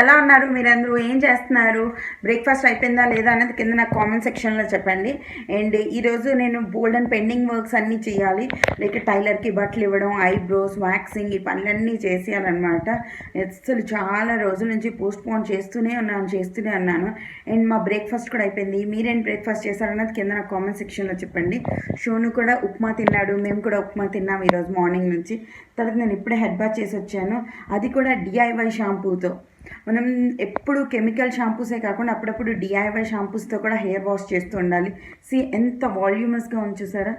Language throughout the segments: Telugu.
ఎలా ఉన్నారు? మీరందరూ ఏం చేస్తున్నారు? బ్రేక్ఫాస్ట్ అయిపోయిందా లేదా అనేది కింద నాకు కామెంట్ సెక్షన్లో చెప్పండి. అండ్ ఈరోజు నేను బోల్డ్ అండ్ పెండింగ్ వర్క్స్ అన్నీ చేయాలి. లైక్ టైలర్కి బట్టలు ఇవ్వడం, ఐబ్రోస్, వ్యాక్సింగ్, ఈ పనులన్నీ చేసేయాలన్నమాట. అసలు చాలా రోజుల నుంచి పోస్ట్ పోన్ చేస్తూనే ఉన్నాను. అండ్ మా బ్రేక్ఫాస్ట్ కూడా అయిపోయింది. మీరేం బ్రేక్ఫాస్ట్ చేశారన్నది కింద నాకు కామెంట్ సెక్షన్లో చెప్పండి. షోను కూడా ఉప్మా తిన్నాడు, మేము కూడా ఉప్మా తిన్నాం ఈరోజు మార్నింగ్ నుంచి. తర్వాత నేను ఇప్పుడే హెడ్ బాత్ చేసి వచ్చాను, అది కూడా డిఐవై షాంపూతో. మనం ఎప్పుడు కెమికల్ షాంపూసే కాకుండా అప్పుడప్పుడు డిఐవై షాంపూస్తో కూడా హెయిర్ వాష్ చేస్తూ ఉండాలి. ఎంత వాల్యూమస్గా ఉంచుసారా.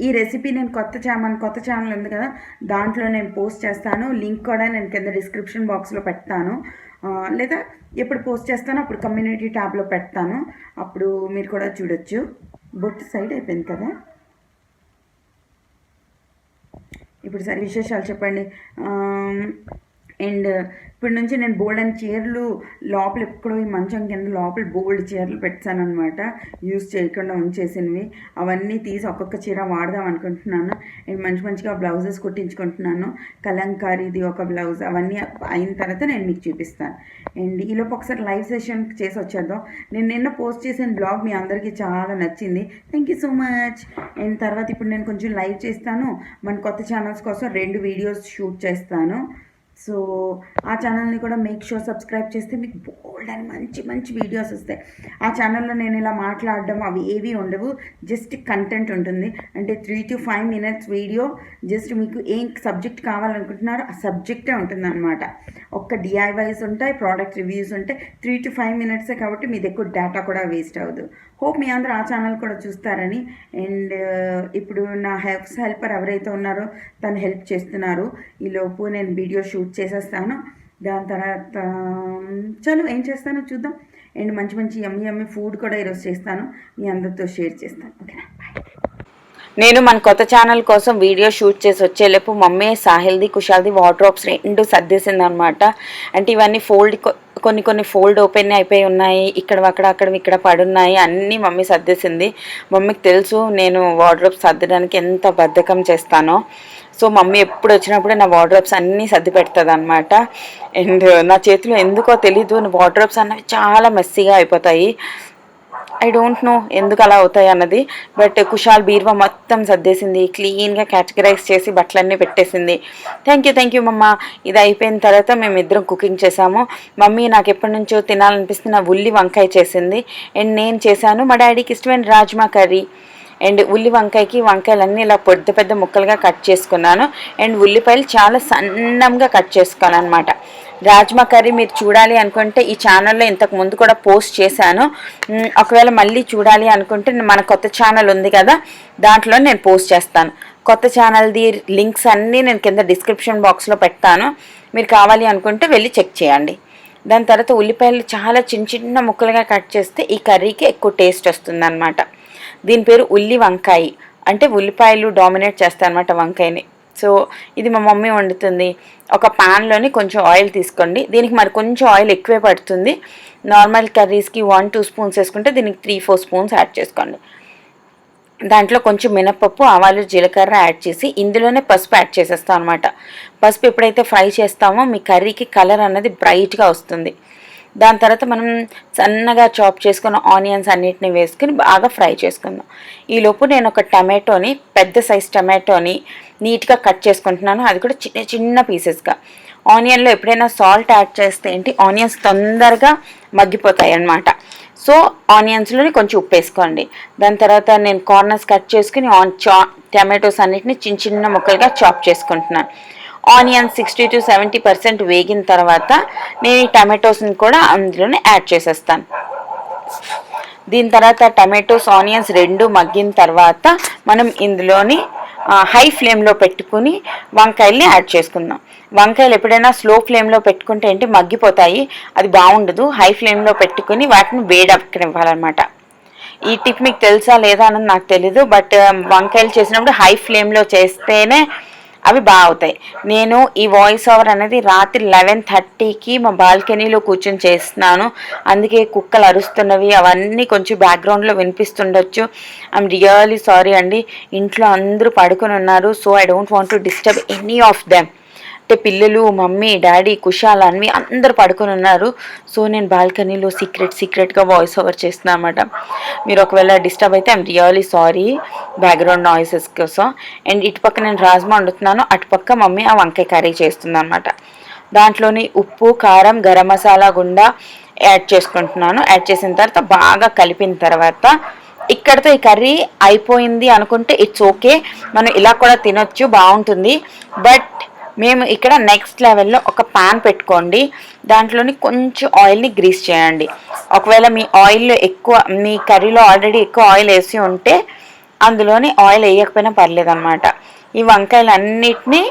ఈ రెసిపీ నేను కొత్త ఛానల్ ఉంది కదా, దాంట్లో నేను పోస్ట్ చేస్తాను. లింక్ కూడా నేను కింద డిస్క్రిప్షన్ బాక్స్లో పెడతాను, లేదా ఎప్పుడు పోస్ట్ చేస్తానో అప్పుడు కమ్యూనిటీ ట్యాబ్లో పెడతాను, అప్పుడు మీరు కూడా చూడొచ్చు. బొట్టు సైడ్ అయిపోయింది కదా. ఇప్పుడు సరే విశేషాలు చెప్పండి. అండ్ ఇప్పటి నుంచి నేను బోల్డ్ అండ్ చీరలు లోపల ఎప్పుడో ఈ మంచం కింద లోపల బోల్డ్ చీరలు పెట్టాను అనమాట, యూజ్ చేయకుండా ఉంచేసినవి. అవన్నీ తీసి ఒక్కొక్క చీర వాడదాం అనుకుంటున్నాను. అండ్ మంచిగా బ్లౌజెస్ కుట్టించుకుంటున్నాను. కలంకారీది ఒక బ్లౌజ్, అవన్నీ అయిన తర్వాత నేను మీకు చూపిస్తాను. అండ్ ఈలోపు ఒకసారి లైవ్ సెషన్ చేసి వచ్చేద్దాం. నేను నిన్న పోస్ట్ చేసిన బ్లాగ్ మీ అందరికీ చాలా నచ్చింది, thank you so much. And తర్వాత ఇప్పుడు నేను కొంచెం లైవ్ చేస్తాను. మన కొత్త ఛానల్స్ కోసం 2 వీడియోస్ షూట్ చేస్తాను. సో ఆ ఛానల్ని కూడా మేక్ షూర్ సబ్స్క్రైబ్ చేస్తే మీకు బోల్డ్ అని మంచి వీడియోస్ వస్తాయి. ఆ ఛానల్లో నేను ఇలా మాట్లాడడం అవి ఏవి ఉండవు, జస్ట్ కంటెంట్ ఉంటుంది. అంటే 3 to 5 minutes వీడియో, జస్ట్ మీకు ఏం సబ్జెక్ట్ కావాలనుకుంటున్నారో ఆ సబ్జెక్టే ఉంటుంది అనమాట. ఒక్క డిఐవైస్ ఉంటాయి, ప్రోడక్ట్ రివ్యూస్ ఉంటాయి. 3 to 5 minutes కాబట్టి మీది ఎక్కువ డేటా కూడా వేస్ట్ అవ్వదు. హోప్ మీ అందరూ ఆ ఛానల్ కూడా చూస్తారని. అండ్ ఇప్పుడు నా హెల్పర్ ఎవరైతే ఉన్నారో తను హెల్ప్ చేస్తున్నారు. ఈలోపు నేను వీడియో షూట్ చేసేస్తాను. దాని తర్వాత చలో ఏం చేస్తానో చూద్దాం. అండ్ మంచి యమ్మీ ఫుడ్ కూడా ఈరోజు చేస్తాను, మీ అందరితో షేర్ చేస్తాను. ఓకేనా, బాయ్. నేను మన కొత్త ఛానల్ కోసం వీడియో షూట్ చేసి వచ్చేలోపు మమ్మీ సాహిల్ది కుషాల్ది వార్డ్రోబ్స్ 2 సర్దేసింది అనమాట. అంటే ఇవన్నీ కొన్ని ఫోల్డ్ ఓపెన్ అయిపోయి ఉన్నాయి, ఇక్కడ పడున్నాయి, అన్నీ మమ్మీ సర్దేసింది. మమ్మీకి తెలుసు నేను వార్డ్రోబ్స్ సర్దడానికి ఎంత బద్ధకం చేస్తానో. సో మమ్మీ ఎప్పుడు వచ్చినప్పుడు నా వార్డ్రోబ్స్ అన్నీ సర్ది పెడుతుంది అనమాట. అండ్ నా చేతిలో ఎందుకో తెలీదు, వార్డ్రోబ్స్ అన్నవి చాలా మెస్సీగా అయిపోతాయి. ఐ డోంట్ నో ఎందుకు అలా అవుతాయి అన్నది. బట్ కుషాల్ బీర్వా మొత్తం సర్దేసింది, క్లీన్గా కేటగరైజ్ చేసి బట్టలన్నీ పెట్టేసింది. థ్యాంక్ యూ మమ్మ. ఇది అయిపోయిన తర్వాత మేమిద్దరం కుకింగ్ చేసాము. మమ్మీ నాకు ఎప్పటి నుంచో తినాలనిపిస్తున్న ఉల్లి వంకాయ చేసింది. అండ్ నేను చేశాను మా డాడీకి ఇష్టమైన రాజ్మా కర్రీ. అండ్ ఉల్లి వంకాయలన్నీ ఇలా పెద్ద ముక్కలుగా కట్ చేసుకున్నాను. అండ్ ఉల్లిపాయలు చాలా సన్నంగా కట్ చేసుకున్నాను అనమాట. రాజ్మా కర్రీ మీరు చూడాలి అనుకుంటే ఈ ఛానల్లో ఇంతకు ముందు కూడా పోస్ట్ చేశాను. ఒకవేళ మళ్ళీ చూడాలి అనుకుంటే మన కొత్త ఛానల్ ఉంది కదా, దాంట్లో నేను పోస్ట్ చేస్తాను. కొత్త ఛానల్ది లింక్స్ అన్నీ నేను కింద డిస్క్రిప్షన్ బాక్స్లో పెడతాను, మీరు కావాలి అనుకుంటే వెళ్ళి చెక్ చేయండి. దాని తర్వాత ఉల్లిపాయలు చాలా చిన్న ముక్కలుగా కట్ చేస్తే ఈ కర్రీకి ఎక్కువ టేస్ట్ వస్తుంది అనమాట. దీని పేరు ఉల్లి వంకాయ, అంటే ఉల్లిపాయలు డామినేట్ చేస్తాయి అనమాట వంకాయని. సో ఇది మా మమ్మీ వండుతుంది. ఒక ప్యాన్లోని కొంచెం ఆయిల్ తీసుకోండి. దీనికి మరి కొంచెం ఆయిల్ ఎక్కువే పడుతుంది. నార్మల్ కర్రీస్కి 1-2 స్పూన్స్ వేసుకుంటే దీనికి 3-4 స్పూన్స్ యాడ్ చేసుకోండి. దాంట్లో కొంచెం మినపప్పు, ఆవాలు, జీలకర్ర యాడ్ చేసి ఇందులోనే పసుపు యాడ్ చేసేస్తాం అనమాట. పసుపు ఎప్పుడైతే ఫ్రై చేస్తామో మీ కర్రీకి కలర్ అన్నది బ్రైట్గా వస్తుంది. దాని తర్వాత మనం సన్నగా చాప్ చేసుకున్న ఆనియన్స్ అన్నిటిని వేసుకుని బాగా ఫ్రై చేసుకుందాం. ఈలోపు నేను ఒక టమాటోని, పెద్ద సైజ్ టమాటోని నీట్గా కట్ చేసుకుంటున్నాను, అది కూడా చిన్న పీసెస్గా. ఆనియన్లో ఎప్పుడైనా సాల్ట్ యాడ్ చేస్తే ఏంటి, ఆనియన్స్ తొందరగా మగ్గిపోతాయి అన్నమాట. సో ఆనియన్స్లోని కొంచెం ఉప్పు వేసుకోండి. దాని తర్వాత నేను కార్నర్స్ కట్ చేసుకుని టమాటోస్ అన్నిటిని చిన్న ముక్కలుగా చాప్ చేసుకుంటున్నాను. ఆనియన్స్ 60 to 70% వేగిన తర్వాత నేను ఈ టమాటోస్ని కూడా అందులోనే యాడ్ చేసేస్తాను. దీని తర్వాత టమాటోస్, ఆనియన్స్ 2 మగ్గిన తర్వాత మనం ఇందులోని హై ఫ్లేమ్లో పెట్టుకుని వంకాయల్ని యాడ్ చేసుకుందాం. వంకాయలు ఎప్పుడైనా స్లో ఫ్లేమ్లో పెట్టుకుంటే ఏంటి మగ్గిపోతాయి, అది బాగుండదు. హై ఫ్లేమ్లో పెట్టుకుని వాటిని వేడెక్కనివ్వాలన్నమాట. ఈ టిప్ మీకు తెలుసా లేదా అన్నది నాకు తెలీదు, బట్ వంకాయలు చేసినప్పుడు హై ఫ్లేమ్లో చేస్తేనే అవి బాగా అవుతాయి. నేను ఈ వాయిస్ ఓవర్ అనేది రాత్రి 11:30కి మా బాల్కనీలో కూర్చొని చేస్తున్నాను, అందుకే కుక్కలు అరుస్తున్నవి అవన్నీ కొంచెం బ్యాక్గ్రౌండ్లో వినిపిస్తుండొచ్చు. ఐఎమ్ రియల్లీ సారీ అండి. ఇంట్లో అందరూ పడుకొని ఉన్నారు, so I don't want to disturb any of them. అంటే పిల్లలు, మమ్మీ, డాడీ, కుషాల్, అన్వి అందరు పడుకొని ఉన్నారు. సో నేను బాల్కనీలో సీక్రెట్గా వాయిస్ ఓవర్ చేస్తున్నాను అనమాట. మీరు ఒకవేళ డిస్టర్బ్ అయితే I'm really sorry background noises కోసం. అండ్ ఇటుపక్క నేను రాజ్మా వండుతున్నాను, అటుపక్క మమ్మీ ఆ వంకాయ కర్రీ చేస్తుంది అనమాట. దాంట్లోని ఉప్పు, కారం, గరం మసాలా గుండా యాడ్ చేసుకుంటున్నాను. యాడ్ చేసిన తర్వాత బాగా కలిపిన తర్వాత ఇక్కడతో ఈ కర్రీ అయిపోయింది అనుకుంటే ఇట్స్ ఓకే, మనం ఇలా కూడా తినొచ్చు, బాగుంటుంది. బట్ మేము ఇక్కడ నెక్స్ట్ లెవెల్లో ఒక పాన్ పెట్టుకోండి, దాంట్లోని కొంచెం ఆయిల్ని గ్రీస్ చేయండి. ఒకవేళ మీ ఆయిల్ ఎక్కువ, మీ కర్రీలో ఆల్రెడీ ఎక్కువ ఆయిల్ వేసి ఉంటే అందులోని ఆయిల్ వేయకపోయినా పర్లేదు అనమాట. ఈ వంకాయలు అన్నిటినీ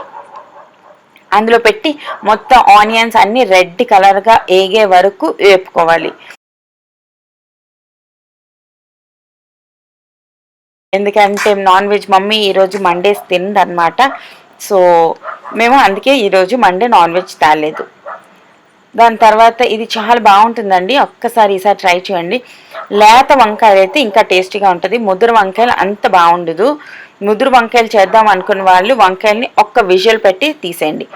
అందులో పెట్టి మొత్తం ఆనియన్స్ అన్నీ రెడ్ కలర్గా ఏగే వరకు వేపుకోవాలి. ఎందుకంటే నాన్ వెజ్ మమ్మీ ఈరోజు మండేస్ తిందనమాట. సో మేము అందుకే ఈరోజు మండే నాన్ వెజ్ తేలేదు. దాని తర్వాత ఇది చాలా బాగుంటుందండి, ఒక్కసారి ఈసారి ట్రై చేయండి. లేత వంకాయలు అయితే ఇంకా టేస్టీగా ఉంటుంది, ముదురు వంకాయలు అంత బాగుండదు. ముదురు వంకాయలు చేద్దాం అనుకున్న వాళ్ళు వంకాయల్ని ఒక్క విజువల్ పెట్టి తీసేయండి,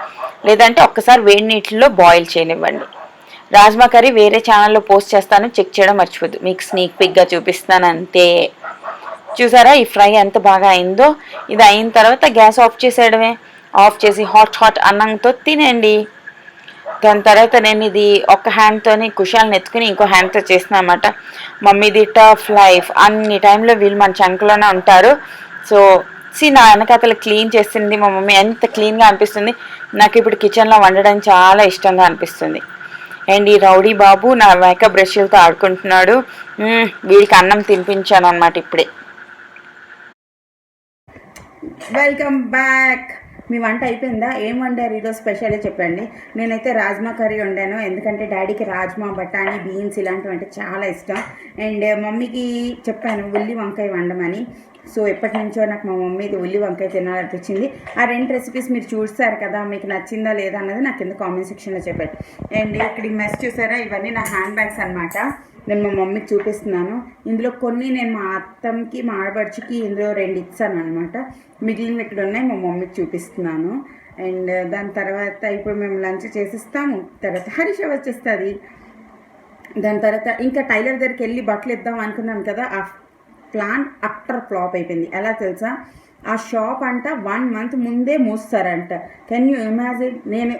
లేదంటే ఒక్కసారి వేడి నీటిలో బాయిల్ చేయనివ్వండి. రాజ్మా కర్రీ వేరే ఛానల్లో పోస్ట్ చేస్తాను, చెక్ చేయడం మర్చిపోద్దు. మీకు స్నీక్ పిక్గా చూపిస్తాను అంతే. చూసారా ఈ ఫ్రై ఎంత బాగా అయిందో. ఇది అయిన తర్వాత గ్యాస్ ఆఫ్ చేసేయడమే. ఆఫ్ చేసి హాట్ అన్నంతో తినండి. దాని తర్వాత నేను ఇది ఒక హ్యాండ్తోని కుషాలను ఎత్తుకుని ఇంకో హ్యాండ్తో చేసిన అనమాట. మమ్మీది టఫ్ లైఫ్, అన్ని టైంలో వీళ్ళు మన చంకలోనే ఉంటారు. సో నా వెనకాతలు క్లీన్ చేసింది మా మమ్మీ, ఎంత క్లీన్గా అనిపిస్తుంది. నాకు ఇప్పుడు కిచెన్లో వండడం చాలా ఇష్టంగా అనిపిస్తుంది. అండ్ ఈ రౌడీ బాబు నా మేకప్ బ్రష్లతో ఆడుకుంటున్నాడు. వీడికి అన్నం తినిపించాను అనమాట ఇప్పుడే. Welcome back. మీ వంట అయిపోయిందా? ఏం వండారు ఈరోజు స్పెషల్గా చెప్పండి. నేనైతే రాజ్మా కర్రీ వండాను, ఎందుకంటే డాడీకి రాజ్మా, బఠానీ, బీన్స్ ఇలాంటివి అంటే చాలా ఇష్టం. అండ్ మమ్మీకి చెప్పాను ఉల్లి వంకాయ వండమని. సో ఎప్పటి నుంచో నాకు మా మమ్మీది ఉల్లి వంకాయ తినాలనిపించింది. ఆ రెండు రెసిపీస్ మీరు చూస్తారు కదా, మీకు నచ్చిందా లేదా అన్నది నాకు కింద కామెంట్ సెక్షన్లో చెప్పారు. అండ్ ఇక్కడ ఈ మెస్ చూసారా, ఇవన్నీ నా హ్యాండ్ బ్యాగ్స్ అనమాట. నేను మా మమ్మీకి చూపిస్తున్నాను. ఇందులో కొన్ని నేను మా అత్తమ్మకి, మా ఆడబడుచుకి ఇందులో 2 ఇచ్చాను అనమాట. మిగిలిన ఇక్కడ ఉన్నాయి, మా మమ్మీకి చూపిస్తున్నాను. అండ్ దాని తర్వాత ఇప్పుడు మేము లంచ్ చేసిస్తాము. తర్వాత హరీష వచ్చేస్తుంది. దాని తర్వాత ఇంకా టైలర్ దగ్గరికి వెళ్ళి బట్టలు ఇద్దాం అనుకున్నాను కదా, ఆ ప్లాన్ అట్టర్ ఫ్లాప్ అయిపోయింది. ఎలా తెలుసా, ఆ షాప్ అంట 1 మంత్ ముందే మూస్తారంట. Can you imagine? నేను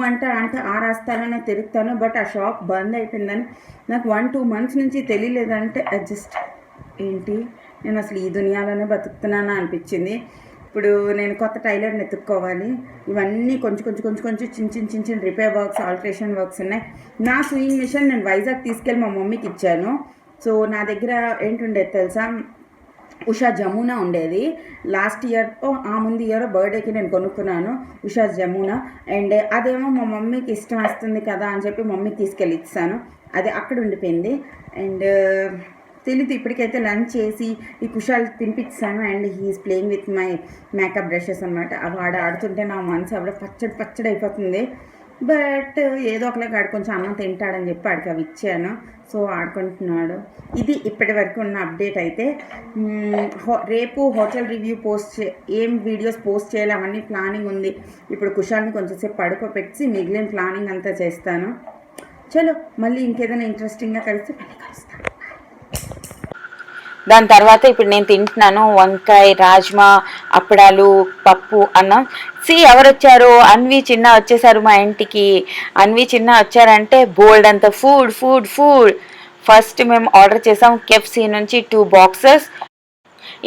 అంటే ఆ రాస్తానని తిరుగుతాను, బట్ ఆ షాప్ బంద్ అయిపోయిందని నాకు 1-2 మంత్స్ నుంచి తెలియలేదంటే అడ్జస్ట్ ఏంటి, నేను అసలు ఈ దునియాలోనే బతుకుతున్నానా అనిపించింది. ఇప్పుడు నేను కొత్త టైలర్ని ఎత్తుక్కోవాలి. ఇవన్నీ కొంచెం చిన్న రిపేర్ వర్క్స్, ఆల్టరేషన్ వర్క్స్ ఉన్నాయి. నా స్వింగ్ మిషన్ నేను వైజాగ్ తీసుకెళ్ళి మా మమ్మీకి ఇచ్చాను. సో నా దగ్గర ఏంటుండేది తెలుసా, ఉషా జమునా ఉండేది. లాస్ట్ ఇయర్ ఆ ముందు ఇయర్ బర్త్డేకి నేను కొనుక్కున్నాను ఉషా జమునా. అండ్ అదేమో మా మమ్మీకి ఇష్టం వస్తుంది కదా అని చెప్పి మమ్మీకి తీసుకెళ్ళి ఇచ్చాను. అది అక్కడ ఉండిపోయింది. అండ్ తెలీదు, ఇప్పటికైతే లంచ్ చేసి ఈ కుషాల్ తినిపించాను. And he's playing with my makeup brushes అనమాట. అవి ఆడుతుంటే నా మనసు ఆవిడ పచ్చడి అయిపోతుంది. బట్ ఏదో ఒకలాగా ఆడు కొంచెం అన్నం తింటాడని చెప్పి ఆడికి అవి ఇచ్చాను. సో ఆడుకుంటున్నాడు. ఇది ఇప్పటి వరకు ఉన్న అప్డేట్. అయితే రేపు హోటల్ రివ్యూ ఏం వీడియోస్ పోస్ట్ చేయాలి అవన్నీ ప్లానింగ్ ఉంది. ఇప్పుడు కుషాల్ని కొంచెంసేపు పడుకోబెట్టి మిగిలిన ప్లానింగ్ అంతా చేస్తాను. చలో మళ్ళీ ఇంకేదైనా ఇంట్రెస్టింగ్గా కలిసి మళ్ళీ కలుస్తాను. దాని తర్వాత ఇప్పుడు నేను తింటున్నాను వంకాయ, రాజ్మా, అప్పడాలు, పప్పు, అన్నం. ఎవరు వచ్చారు? అన్వి, చిన్న వచ్చేసారు మా ఇంటికి. అన్వి, చిన్న వచ్చారంటే బోల్డ్ అంత ఫుడ్. ఫస్ట్ మేము ఆర్డర్ చేసాం KFC నుంచి 2 బాక్సెస్.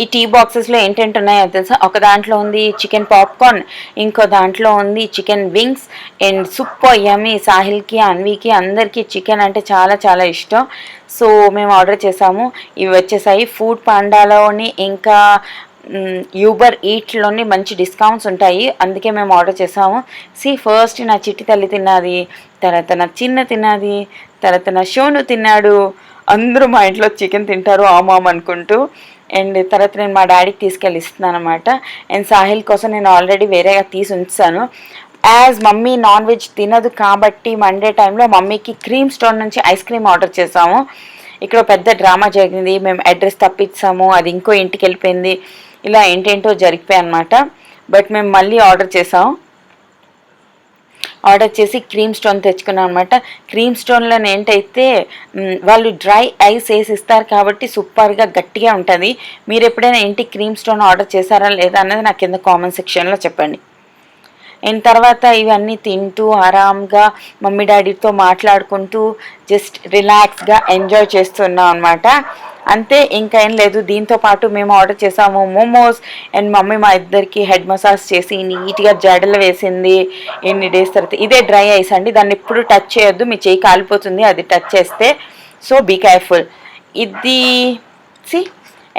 ఈ టీ బాక్సెస్లో ఏంటంటే ఉన్నాయో తెలుసా, ఒక దాంట్లో ఉంది చికెన్ పాప్కార్న్, ఇంకో దాంట్లో ఉంది chicken wings. And super yummy. సాహిల్కి, అన్వికి, అందరికీ చికెన్ అంటే చాలా ఇష్టం. సో మేము ఆర్డర్ చేసాము. ఇవి వచ్చేసాయి. ఫుడ్ పాండాలోని ఇంకా యూబర్ ఈట్లోని మంచి డిస్కౌంట్స్ ఉంటాయి, అందుకే మేము ఆర్డర్ చేసాము. ఫస్ట్ నా చిట్టి తల్లి తిన్నది, తర్వాత నా చిన్న తిన్నది, తర్వాత నా షోను తిన్నాడు. అందరూ మా ఇంట్లో చికెన్ తింటారు ఆమామ్ అనుకుంటూ. అండ్ తర్వాత నేను మా డాడీకి తీసుకెళ్ళి ఇస్తున్నాను అనమాట. అండ్ సాహిల్ కోసం నేను ఆల్రెడీ వేరేగా తీసి ఉంచాను. యాజ్ మమ్మీ నాన్ వెజ్ తినదు కాబట్టి మండే టైంలో మమ్మీకి క్రీమ్ స్టోన్ నుంచి ఐస్ క్రీమ్ ఆర్డర్ చేసాము. ఇక్కడ పెద్ద డ్రామా జరిగింది. మేము అడ్రస్ తప్పించాము, అది ఇంకో ఇంటికి వెళ్ళిపోయింది. ఇలా ఏంటేంటో జరిగిపోయాయి అనమాట. బట్ మేము మళ్ళీ ఆర్డర్ చేసాము. ఆర్డర్ చేసి క్రీమ్ స్టోన్ తెచ్చుకున్నాను అనమాట. క్రీమ్ స్టోన్లో ఏంటైతే వాళ్ళు డ్రై ఐస్ వేసి ఇస్తారు కాబట్టి సూపర్గా గట్టిగా ఉంటుంది. మీరు ఎప్పుడైనా ఇంటికి క్రీమ్ స్టోన్ ఆర్డర్ చేశారా లేదా అన్నది నాకు కింద కామెంట్ సెక్షన్లో చెప్పండి. అండ్ తర్వాత ఇవన్నీ తింటూ ఆరాంగా మమ్మీ డాడీతో మాట్లాడుకుంటూ జస్ట్ రిలాక్స్గా ఎంజాయ్ చేస్తున్నాం అనమాట. అంతే, ఇంకా ఏం లేదు. దీంతో పాటు మేము ఆర్డర్ చేసాము మోమోస్. అండ్ మమ్మీ మా ఇద్దరికి హెడ్ మసాజ్ చేసి నీట్గా జడలు వేసింది. ఎన్ని డేస్ తర్వాత. ఇదే డ్రై ఐస్ అండి, దాన్ని ఎప్పుడు టచ్ చేయొద్దు, మీ చేయి కాలిపోతుంది అది టచ్ చేస్తే. So be careful. ఇది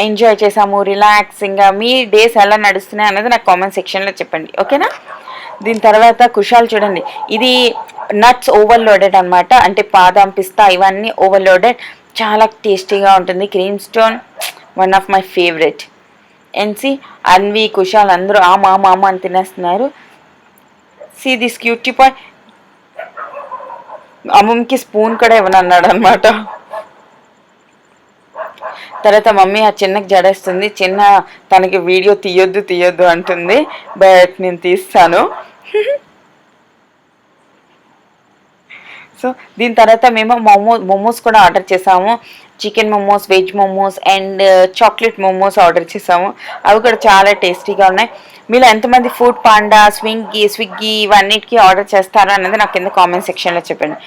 ఎంజాయ్ చేసాము రిలాక్సింగ్గా. మీ డేస్ ఎలా నడుస్తున్నాయి అన్నది నాకు కామెంట్ సెక్షన్లో చెప్పండి, ఓకేనా. దీని తర్వాత కుషాల్ చూడండి, ఇది నట్స్ ఓవర్లోడెడ్ అనమాట. అంటే బాదాం పిస్తా ఇవన్నీ ఓవర్లోడెడ్, చాలా టేస్టీగా ఉంటుంది. Cream stone one of my favourite. ఎన్సి అన్వి కుషాల్ అందరూ ఆ మామ అని తినేస్తున్నారు. See this cutie pie. అమ్మకి స్పూన్ కూడా ఇవ్వనన్నాడు అనమాట. తర్వాత మమ్మీ ఆ చిన్నకి జడేస్తుంది. చిన్న తనకి వీడియో తీయొద్దు అంటుంది, బట్ నేను తీస్తాను. సో దీని తర్వాత మేము మోమోస్ కూడా ఆర్డర్ చేసాము. Chicken momos, veg momos and chocolate momos order చేసాము. అవి కూడా చాలా టేస్టీగా ఉన్నాయి. మీరు ఎంతమంది ఫుడ్ పాండా, స్విగ్గీ ఇవన్నిటికీ ఆర్డర్ చేస్తారో అన్నది నాకు కింద కామెంట్ సెక్షన్లో చెప్పండి.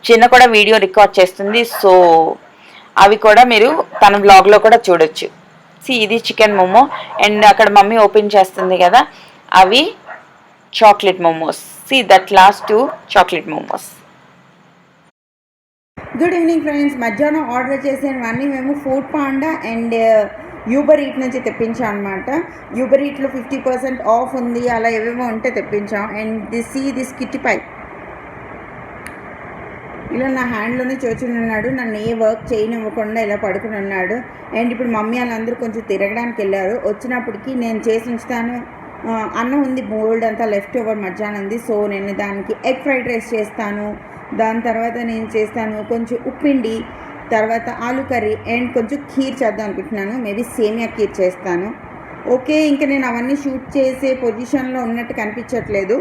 చిన్న కూడా వీడియో రికార్డ్ చేస్తుంది, సో అవి కూడా మీరు తన బ్లాగ్లో కూడా చూడొచ్చు. ఇది చికెన్ మోమో అండ్ అక్కడ మమ్మీ ఓపెన్ చేస్తుంది కదా, అవి chocolate momos. That last 2 chocolate momos. Good evening friends. మధ్యాహ్నం ఆర్డర్ చేసినవన్నీ మేము food panda and Uber eat నుంచి తెప్పించాం అనమాట. యూబర్ ఈట్లో 50% ఆఫ్ ఉంది, అలా ఏవేమో ఉంటే తెప్పించాం. అండ్ దిస్ కిట్టి పై ఇలా నా హ్యాండ్లోనే చూచుని ఉన్నాడు, నన్ను ఏ వర్క్ చేయనివ్వకుండా ఇలా పడుకుని ఉన్నాడు. అండ్ ఇప్పుడు మమ్మీ వాళ్ళందరూ కొంచెం తిరగడానికి వెళ్ళారు. వచ్చినప్పటికీ నేను చేసి ఉంచుతాను. అన్నం ఉంది బోల్డ్ అంతా లెఫ్ట్ ఓవర్ మధ్యాహ్నం ఉంది, సో నేను దానికి ఎగ్ ఫ్రైడ్ రైస్ చేస్తాను. దాని తర్వాత నేను చేస్తాను కొంచెం ఉప్పిండి, తర్వాత ఆలు కర్రీ అండ్ కొంచెం ఖీర్ చేద్దాం అనుకుంటున్నాను. మేబీ సేమియా ఖీర్ చేస్తాను. ఓకే, ఇంకా నేను అవన్నీ షూట్ చేసే పొజిషన్లో ఉన్నట్టు కనిపించట్లేదు,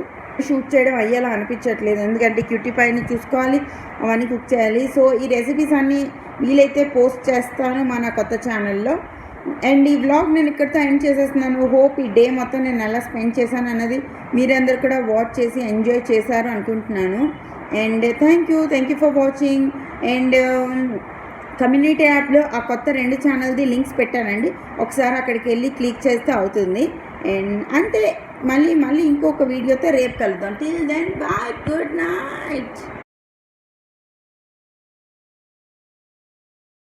షూట్ చేయడం అయ్యేలా అనిపించట్లేదు, ఎందుకంటే క్యూటీ పైన చూసుకోవాలి, అవన్నీ కుక్ చేయాలి. సో ఈ రెసిపీస్ అన్నీ వీలైతే పోస్ట్ చేస్తాను మన కొత్త ఛానల్లో. అండ్ ఈ వ్లాగ్ నేను ఇక్కడితో ఎండ్ చేసేస్తున్నాను. హోప్ ఈ డే మొత్తం నేను ఎలా స్పెండ్ చేశాను అన్నది మీరందరూ కూడా వాచ్ చేసి ఎంజాయ్ చేశారు అనుకుంటున్నాను. And thank you for watching. And community యాప్లో ఆ కొత్త 2 ఛానల్ది లింక్స్ పెట్టానండి, ఒకసారి అక్కడికి వెళ్ళి క్లిక్ చేస్తే అవుతుంది. అండ్ అంతే, మళ్ళీ ఇంకొక వీడియోతో రేపు కలుద్దాం. Till then bye, good night.